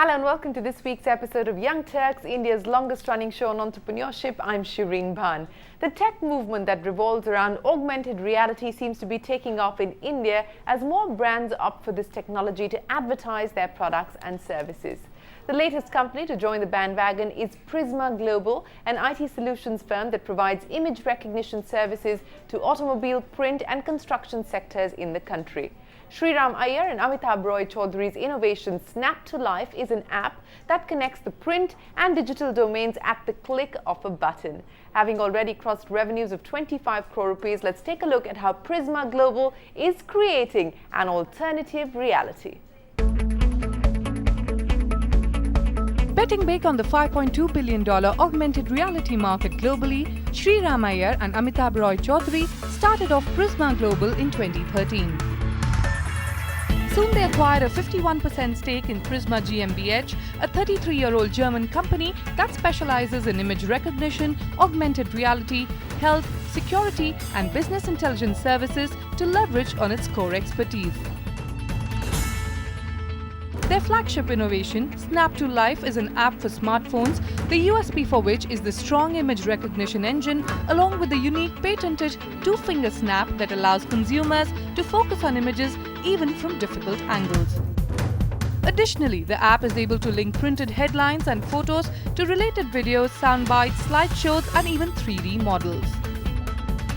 Hello and welcome to this week's episode of Young Turks, India's longest running show on entrepreneurship. I'm Shireen Bhan. The tech movement that revolves around augmented reality seems to be taking off in India as more brands opt for this technology to advertise their products and services. The latest company to join the bandwagon is Prisma Global, an IT solutions firm that provides image recognition services to automobile, print and construction sectors in the country. Sriram Iyer and Amitabh Roy Chaudhary's innovation Snap to Life is an app that connects the print and digital domains at the click of a button. Having already crossed revenues of 25 crore rupees, let's take a look at how Prisma Global is creating an alternative reality. Betting big on the $5.2 billion augmented reality market globally, Sriram Iyer and Amitabh Roy Chaudhary started off Prisma Global in 2013. Soon they acquired a 51% stake in Prisma GmbH, a 33-year-old German company that specializes in image recognition, augmented reality, health, security and business intelligence services to leverage on its core expertise. Their flagship innovation, Snap to Life, is an app for smartphones, the USP for which is the strong image recognition engine along with the unique patented two-finger snap that allows consumers to focus on images even from difficult angles. Additionally, the app is able to link printed headlines and photos to related videos, soundbites, slideshows and even 3D models.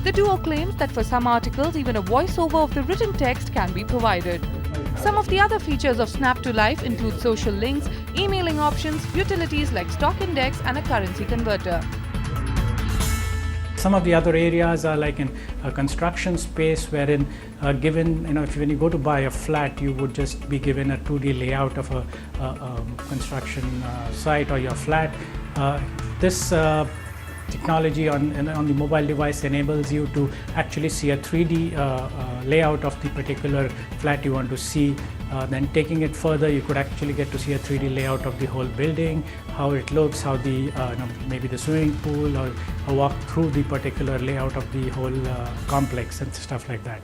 The duo claims that for some articles, even a voiceover of the written text can be provided. Some of the other features of Snap to Life include social links, emailing options, utilities like stock index and a currency converter. Some of the other areas are like in a construction space wherein when you go to buy a flat, you would just be given a 2D layout of a construction site or your flat. This technology on the mobile device enables you to actually see a 3D layout of the particular flat you want to see. Then taking it further, you could actually get to see a 3D layout of the whole building, how it looks, how the maybe the swimming pool, or a walk through the particular layout of the whole complex and stuff like that.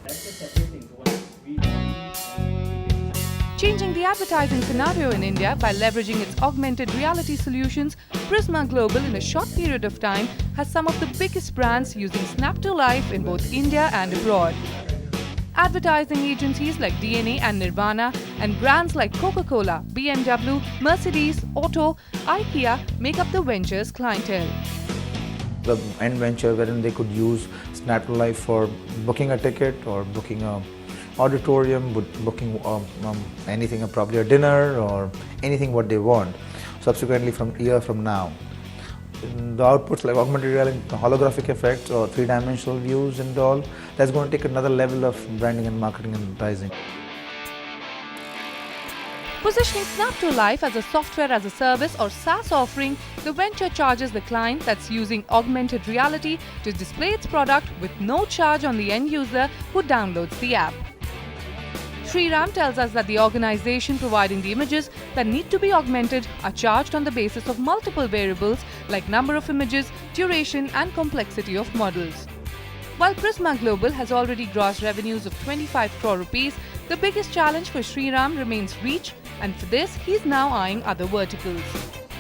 Changing the advertising scenario in India by leveraging its augmented reality solutions, Prisma Global in a short period of time has some of the biggest brands using Snap to Life in both India and abroad. Advertising agencies like DNA and Nirvana and brands like Coca-Cola, BMW, Mercedes, Auto, IKEA make up the venture's clientele. The end venture wherein they could use Snap to Life for booking a ticket or booking a auditorium, booking anything, probably a dinner or anything what they want. Subsequently, from a year from now, the outputs like augmented reality, holographic effects or three-dimensional views and all, that's going to take another level of branding and marketing and advertising. Positioning Snap to Life as a software as a service or SaaS offering, the venture charges the client that's using augmented reality to display its product with no charge on the end user who downloads the app. Sriram tells us that the organization providing the images that need to be augmented are charged on the basis of multiple variables like number of images, duration and complexity of models. While Prisma Global has already grossed revenues of 25 crore rupees, the biggest challenge for Sriram remains reach, and for this he's now eyeing other verticals.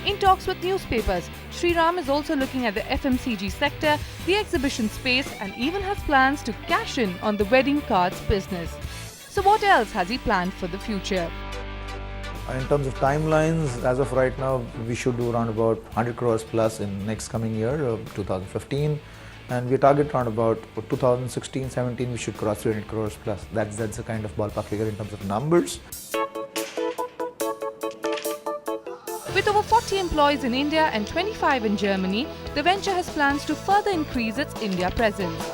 In talks with newspapers, Sriram is also looking at the FMCG sector, the exhibition space and even has plans to cash in on the wedding cards business. So what else has he planned for the future? In terms of timelines, as of right now, we should do around about 100 crores plus in next coming year, 2015. And we target around about 2016-17, we should cross 300 crores plus. That's the kind of ballpark figure in terms of numbers. With over 40 employees in India and 25 in Germany, the venture has plans to further increase its India presence.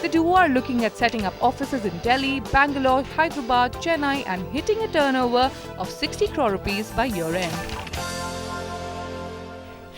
The duo are looking at setting up offices in Delhi, Bangalore, Hyderabad, Chennai and hitting a turnover of 60 crore rupees by year end.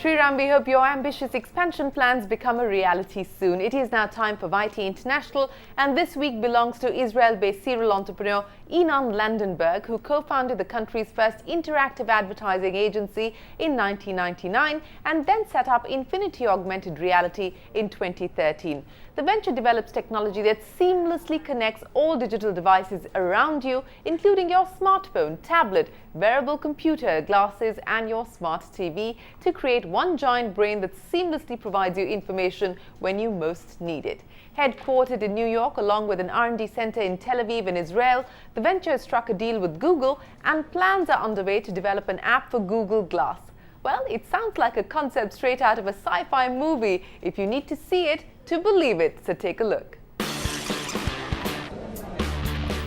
Sriram, we hope your ambitious expansion plans become a reality soon. It is now time for YT International, and this week belongs to Israel-based serial entrepreneur Enon Landenberg, who co-founded the country's first interactive advertising agency in 1999 and then set up Infinity Augmented Reality in 2013. the venture develops technology that seamlessly connects all digital devices around you, including your smartphone, tablet, wearable computer, glasses, and your smart TV, to create one giant brain that seamlessly provides you information when you most need it. Headquartered in New York, along with an R&D center in Tel Aviv and Israel, the venture has struck a deal with Google, and plans are underway to develop an app for Google Glass. Well, it sounds like a concept straight out of a sci-fi movie. If you need to see it to believe it, so take a look.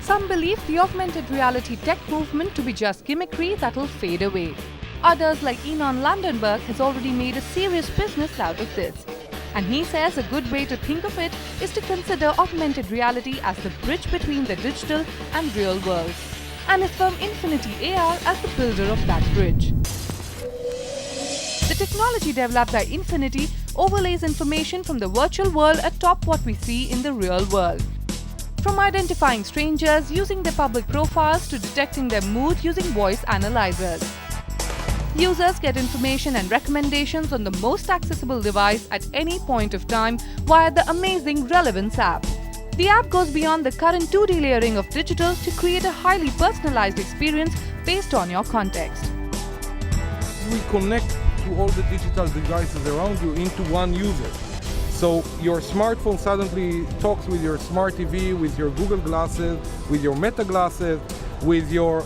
Some believe the augmented reality tech movement to be just gimmickry that will fade away. Others, like Enon Landenberg, has already made a serious business out of this. And he says a good way to think of it is to consider augmented reality as the bridge between the digital and real worlds, and his firm Infinity AR as the builder of that bridge. The technology developed by Infinity overlays information from the virtual world atop what we see in the real world. From identifying strangers using their public profiles to detecting their mood using voice analyzers. Users get information and recommendations on the most accessible device at any point of time via the amazing Relevance app. The app goes beyond the current 2D layering of digital to create a highly personalized experience based on your context. We connect to all the digital devices around you into one user. So your smartphone suddenly talks with your smart TV, with your Google glasses, with your Meta glasses, with your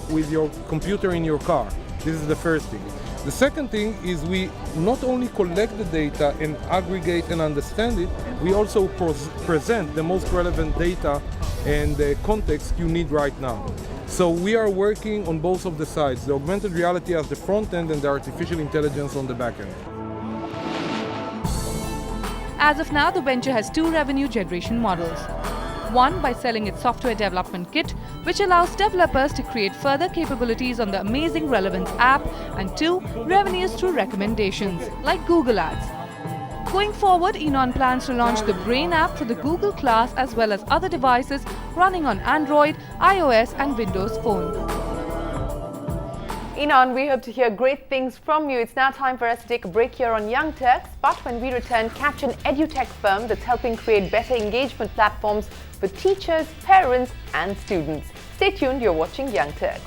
computer in your car. This is the first thing. The second thing is we not only collect the data and aggregate and understand it, we also present the most relevant data and the context you need right now. So we are working on both of the sides, the augmented reality as the front end and the artificial intelligence on the back end. As of now, the venture has two revenue generation models. One, by selling its software development kit, which allows developers to create further capabilities on the amazing Relevance app, and two, revenues through recommendations, like Google Ads. Going forward, Enon plans to launch the Brain app for the Google Glass as well as other devices running on Android, iOS and Windows Phone. Enon, we hope to hear great things from you. It's now time for us to take a break here on Young Turks, but when we return, catch an Edutech firm that's helping create better engagement platforms for teachers, parents and students. Stay tuned, you're watching Young Turks.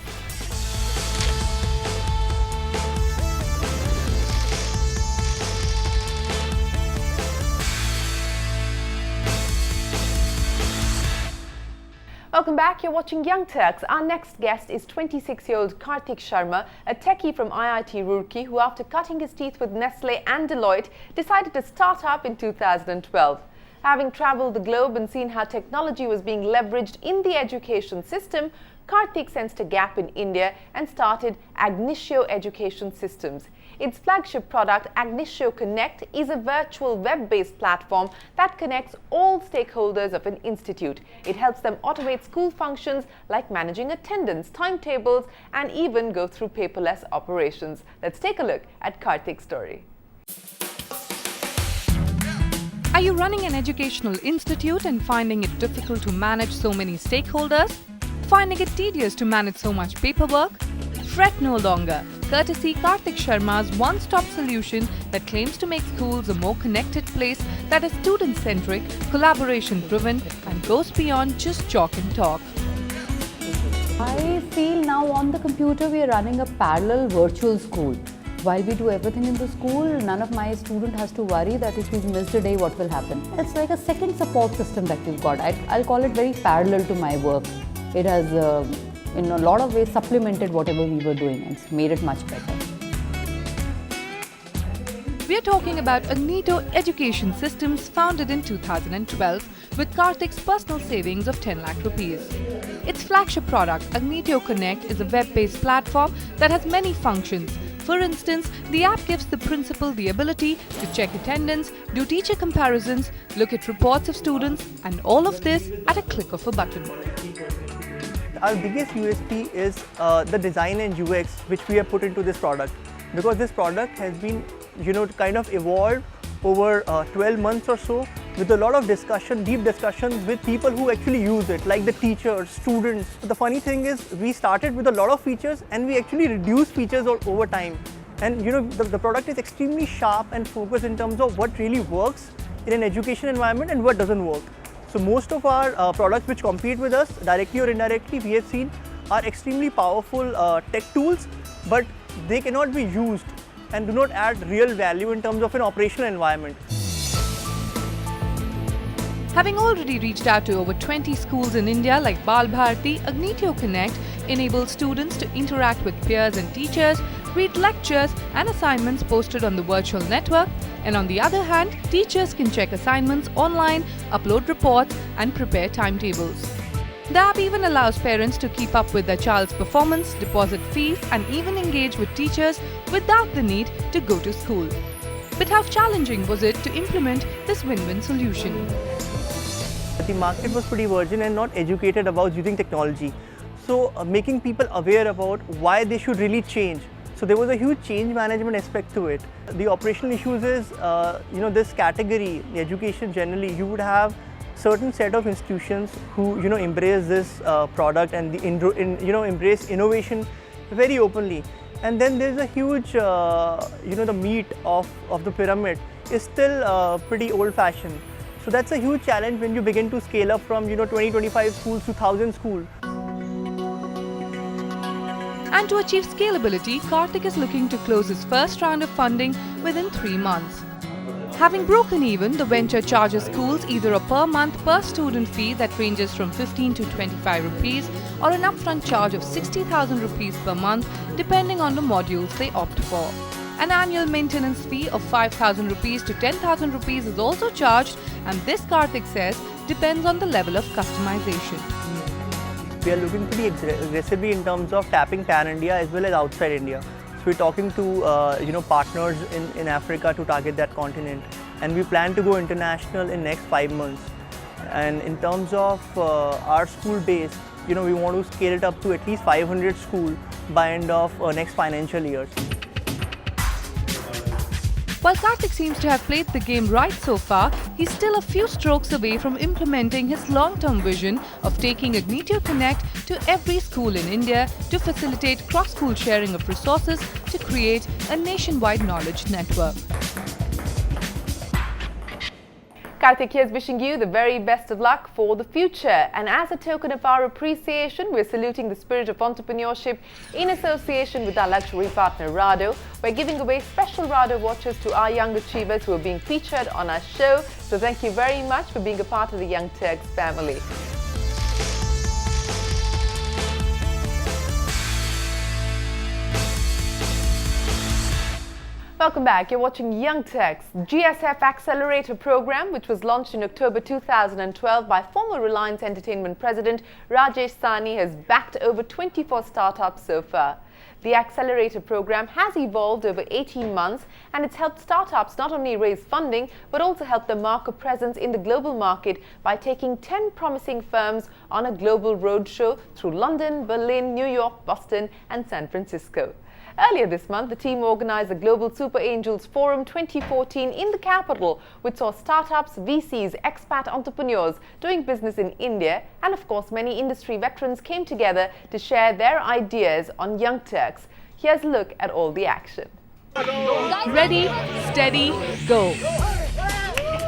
Welcome back, you're watching Young Turks. Our next guest is 26-year-old Kartik Sharma, a techie from IIT Roorkee who, after cutting his teeth with Nestle and Deloitte, decided to start up in 2012. Having travelled the globe and seen how technology was being leveraged in the education system, Kartik sensed a gap in India and started Agnitio Education Systems. Its flagship product, Agnitio Connect, is a virtual web-based platform that connects all stakeholders of an institute. It helps them automate school functions like managing attendance, timetables, and even go through paperless operations. Let's take a look at Kartik's story. Are you running an educational institute and finding it difficult to manage so many stakeholders? Finding it tedious to manage so much paperwork? Fret no longer. Courtesy Kartik Sharma's one-stop solution that claims to make schools a more connected place that is student-centric, collaboration-driven and goes beyond just chalk and talk. I feel now on the computer we are running a parallel virtual school. While we do everything in the school, none of my student has to worry that if we've missed a day, what will happen. It's like a second support system that we've got. I'll call it very parallel to my work. It has, in a lot of ways, supplemented whatever we were doing and made it much better. We are talking about Agnito Education Systems, founded in 2012 with Kartik's personal savings of 10 lakh rupees. Its flagship product, Agnitio Connect, is a web-based platform that has many functions. For instance, the app gives the principal the ability to check attendance, do teacher comparisons, look at reports of students, and all of this at a click of a button. Our biggest USP is the design and UX which we have put into this product, because this product has been, kind of evolved over 12 months or so with a lot of discussion, deep discussions with people who actually use it, like the teachers, students. The funny thing is we started with a lot of features and we actually reduced features over time. And the product is extremely sharp and focused in terms of what really works in an education environment and what doesn't work. So most of our products which compete with us directly or indirectly, we have seen are extremely powerful tech tools, but they cannot be used and do not add real value in terms of an operational environment. Having already reached out to over 20 schools in India like Bal Bharati, Agnitio Connect enables students to interact with peers and teachers, read lectures and assignments posted on the virtual network, and on the other hand, teachers can check assignments online, upload reports and prepare timetables. The app even allows parents to keep up with their child's performance, deposit fees and even engage with teachers without the need to go to school. But how challenging was it to implement this win-win solution? The market was pretty virgin and not educated about using technology. So making people aware about why they should really change. So there was a huge change management aspect to it. The operational issues is, this category, the education generally, you would have certain set of institutions who, embrace this product and embrace innovation very openly. And then there's a huge, the meat of the pyramid is still pretty old-fashioned. So that's a huge challenge when you begin to scale up from 20-25 schools to 1,000 schools. And to achieve scalability, Karthik is looking to close his first round of funding within 3 months. Having broken even, the venture charges schools either a per month per student fee that ranges from 15 to 25 rupees or an upfront charge of 60,000 rupees per month depending on the modules they opt for. An annual maintenance fee of 5,000 rupees to 10,000 rupees is also charged, and this, Karthik says, depends on the level of customization. We are looking pretty aggressively in terms of tapping pan-India as well as outside India. So we're talking to partners in Africa to target that continent, and we plan to go international in next 5 months. And in terms of our school base, we want to scale it up to at least 500 schools by end of next financial year. While Karthik seems to have played the game right so far, he's still a few strokes away from implementing his long-term vision of taking Agnitio Connect to every school in India to facilitate cross-school sharing of resources to create a nationwide knowledge network. Karthik here is wishing you the very best of luck for the future. And as a token of our appreciation, we're saluting the spirit of entrepreneurship in association with our luxury partner Rado. We're giving away special Rado watches to our young achievers who are being featured on our show. So thank you very much for being a part of the Young Turks family. Welcome back. You're watching Young Turks, GSF accelerator program, which was launched in October 2012 by former Reliance Entertainment president Rajesh Sani, has backed over 24 startups so far. The accelerator program has evolved over 18 months, and it's helped startups not only raise funding but also help them mark a presence in the global market by taking 10 promising firms on a global roadshow through London, Berlin, New York, Boston and San Francisco. Earlier this month, the team organized the Global Super Angels Forum 2014 in the capital, which saw startups, VCs, expat entrepreneurs doing business in India, and of course many industry veterans came together to share their ideas on Young Turks. Here's a look at all the action. Ready, steady, go!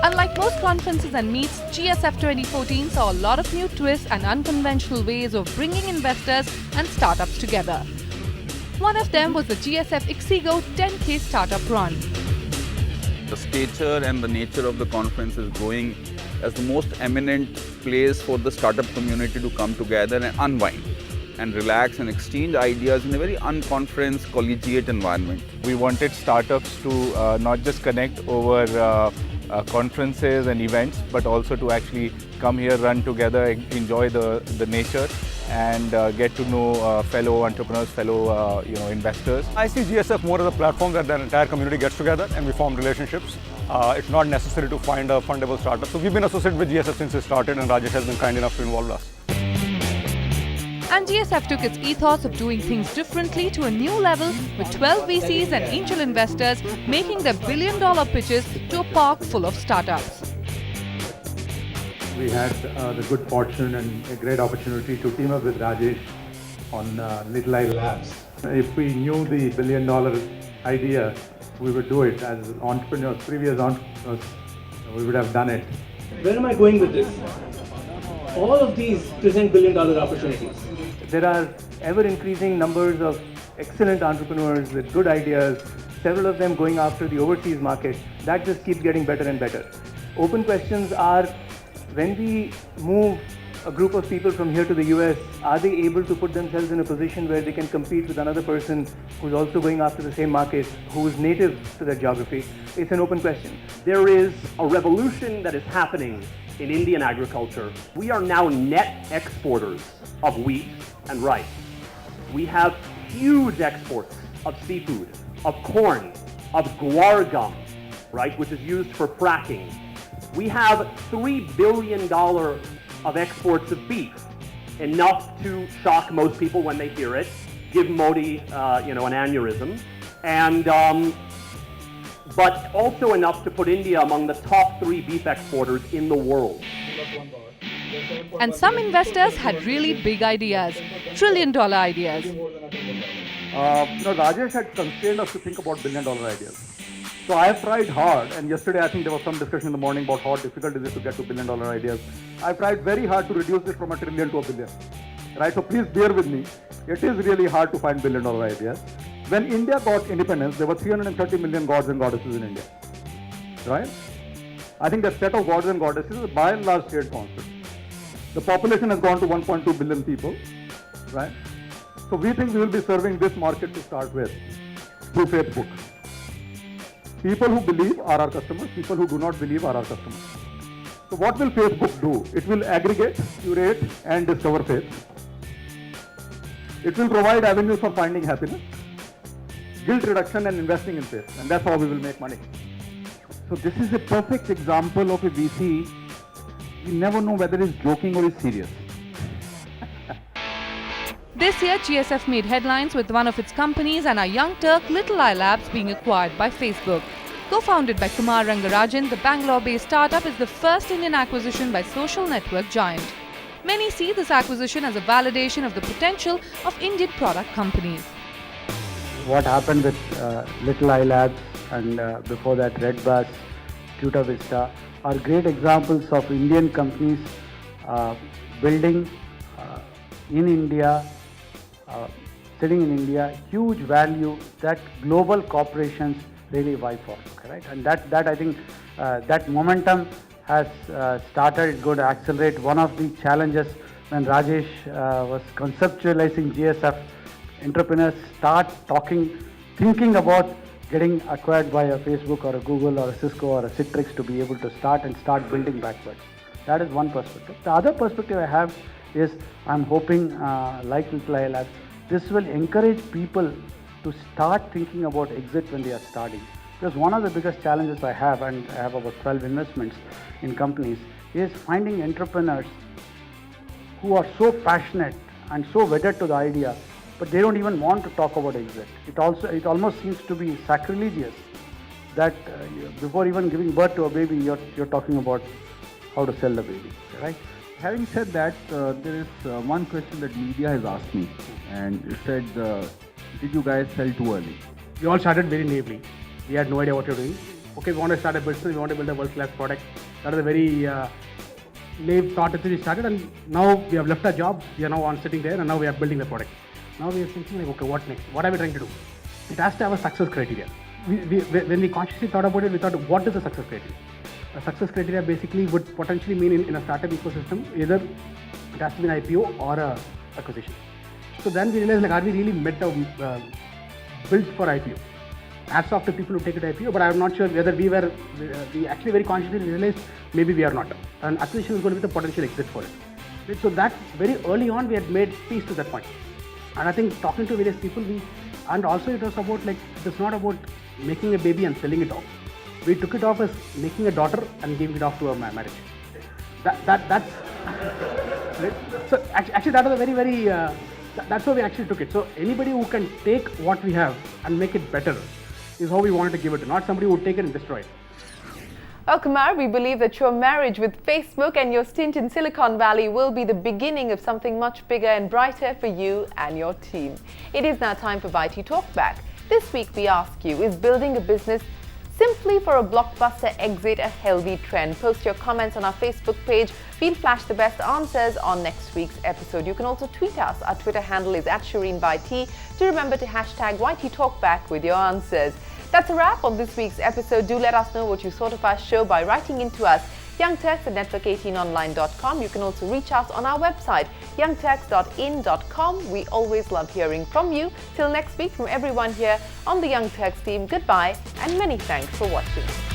Unlike most conferences and meets, GSF 2014 saw a lot of new twists and unconventional ways of bringing investors and startups together. One of them was the GSF Ixigo 10K Startup Run. The stature and the nature of the conference is growing as the most eminent place for the startup community to come together and unwind and relax and exchange ideas in a very unconference, collegiate environment. We wanted startups to not just connect over conferences and events, but also to actually come here, run together, enjoy the nature, and get to know fellow entrepreneurs, fellow investors. I see GSF more as a platform where the entire community gets together and we form relationships. It's not necessary to find a fundable startup. So we've been associated with GSF since it started, and Rajesh has been kind enough to involve us. And GSF took its ethos of doing things differently to a new level with 12 VCs and angel investors making their billion-dollar pitches to a park full of startups. We had the good fortune and a great opportunity to team up with Rajesh on Little Eye Labs. If we knew the billion-dollar idea, we would do it as entrepreneurs, previous entrepreneurs. we would have done it. Where am I going with this? All of these present billion-dollar opportunities. There are ever-increasing numbers of excellent entrepreneurs with good ideas, several of them going after the overseas market. That just keeps getting better and better. Open questions are, when we move a group of people from here to the US, are they able to put themselves in a position where they can compete with another person who's also going after the same market, who is native to their geography? It's an open question. There is a revolution that is happening in Indian agriculture. We are now net exporters of wheat and rice. We have huge exports of seafood, of corn, of guar gum, right, which is used for fracking. We have $3 billion of exports of beef, enough to shock most people when they hear it, give Modi, an aneurysm, and but also enough to put India among the top 3 beef exporters in the world. And some investors had really big ideas, trillion-dollar ideas. Rajesh had constrained us to think about billion-dollar ideas. So I have tried hard, and yesterday I think there was some discussion in the morning about how difficult it is to get to billion-dollar ideas. I've tried very hard to reduce this from a trillion to a billion. Right? So please bear with me. It is really hard to find billion-dollar ideas. When India got independence, there were 330 million gods and goddesses in India. Right? I think that set of gods and goddesses is by and large stayed constant. The population has gone to 1.2 billion people. Right? So we think we will be serving this market to start with through Facebook. People who believe are our customers, people who do not believe are our customers. So what will Facebook do? It will aggregate, curate and discover faith. It will provide avenues for finding happiness, guilt reduction and investing in faith, and that's how we will make money. So this is a perfect example of a VC. You never know whether he's joking or he's serious. This year, GSF made headlines with one of its companies and our young Turk Little Eye Labs being acquired by Facebook. Co-founded by Kumar Rangarajan, the Bangalore-based startup is the first Indian acquisition by social network giant. Many see this acquisition as a validation of the potential of Indian product companies. What happened with Little Eye Labs and before that Red Bus, Tuta Vista are great examples of Indian companies building in India, sitting in India, huge value that global corporations really vie for, right? And that I think that momentum has started. It's going to accelerate. One of the challenges when Rajesh was conceptualizing GSF, entrepreneurs start thinking about getting acquired by a Facebook or a Google or a Cisco or a Citrix to be able to start building backwards. That is one perspective. The other perspective I have is I'm hoping, like Little Eye Labs, this will encourage people to start thinking about exit when they are starting. Because one of the biggest challenges I have, and I have about 12 investments in companies, is finding entrepreneurs who are so passionate and so wedded to the idea, but they don't even want to talk about exit. It almost seems to be sacrilegious that before even giving birth to a baby, you're talking about how to sell the baby, right? Having said that, there is one question that media has asked me, and it said, did you guys sell too early? We all started very naively. We had no idea what we were doing. Okay, we want to start a business, we want to build a world-class product. That is a very naive thought that we started, and now we have left our jobs, we are now sitting there, and now we are building the product. Now we are thinking like, okay, what next? What are we trying to do? It has to have a success criteria. When we consciously thought about it, we thought, what is the success criteria? A success criteria basically would potentially mean in a startup ecosystem, either it has to be an IPO or a acquisition. So then we realized, like, are we really built for IPO? Hats off to people who take it IPO, but I'm not sure whether we actually very consciously realized maybe we are not. And acquisition is going to be the potential exit for it. So that very early on we had made peace to that point. And I think talking to various people, and also it was about, like, it's not about making a baby and selling it off. We took it off as making a daughter and giving it off to a marriage. That's so actually that was a very that's how we actually took it. So anybody who can take what we have and make it better is how we wanted to give it to, not somebody who would take it and destroy it. Well, Kumar, we believe that your marriage with Facebook and your stint in Silicon Valley will be the beginning of something much bigger and brighter for you and your team. It is now time for Bitey Talk Back. This week we ask you, is building a business simply for a blockbuster exit, a healthy trend? Post your comments on our Facebook page. We'll flash the best answers on next week's episode. You can also tweet us. Our Twitter handle is @ShireenByT. Do remember to hashtag YTTalkback with your answers. That's a wrap on this week's episode. Do let us know what you thought of our show by writing into us, youngturks@network18online.com. You can also reach us on our website, youngturks.in.com. We always love hearing from you. Till next week, from everyone here on the Young Turks team, goodbye and many thanks for watching.